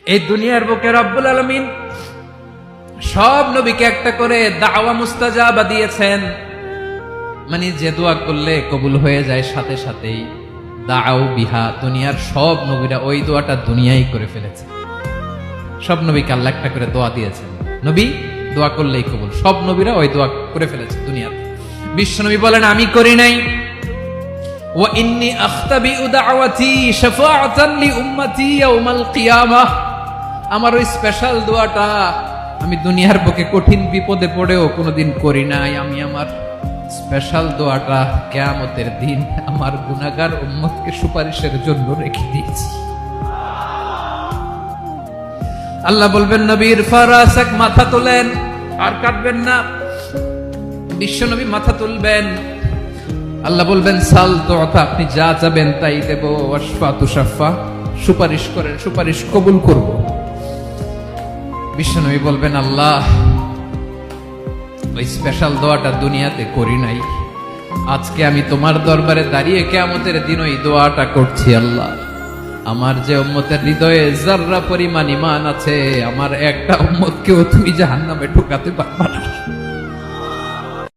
এই দুনিয়ার বুকে রব্বুল আলামিন সব নবীকে একটা করে দাওয়া মুস্তাজাবা দিয়েছেন, মানে যে দোয়া করলে কবুল হয়ে যায় সাথে সাথেই। দাও বিহা, দুনিয়ার সব নবীরা ওই দোয়াটা দুনিয়ায় করে ফেলেছে। সব নবীকে আল্লাহ একটা করে দোয়া দিয়েছেন, নবী দোয়া করলেই কবুল। সব নবীরা ওই দোয়া করে ফেলেছে দুনিয়াতে। বিশ্ব নবী বলেন আমি করি নাই। ওয়া ইন্নী আখতাবিউ দাওয়াতি শাফাআতান লি উম্মতি ইয়াউমাল কিয়ামাহ, আমার ওই স্পেশাল দোয়াটা আমি দুনিয়ার বুকে কঠিন বিপদে পড়েও কোনোদিন করি নাই। আমি আমার স্পেশাল দোয়াটা কিয়ামতের দিন আমার গুনাহগার উম্মতকে সুপারিশের জন্য রেখে দিয়েছি। আল্লাহ বলবেন নবীর ফারাসাক, মাথা তোলেন আর কাটবেন না। বিশ্ব নবী মাথা তুলবেন, আল্লাহ বলবেন সাল তোতা, আপনি যা চাবেন তাই দেব। ওয়াশফা তুশাফা, সুপারিশ করেন, সুপারিশ কবুল করব। বিশ্ব নবী বলবেন আল্লাহ ওই স্পেশাল দোয়াটা দুনিয়াতে করি নাই, আজকে আমি তোমার দরবারে দাঁড়িয়ে কিয়ামতের দিন ওই দোয়াটা করছি। আল্লাহ আমার যে উম্মতের হৃদয়ে যাররা পরিমাণ ঈমান আছে, আমার একটা উম্মতকেও তুমি জাহান্নামে ঢোকাতে পারবা না।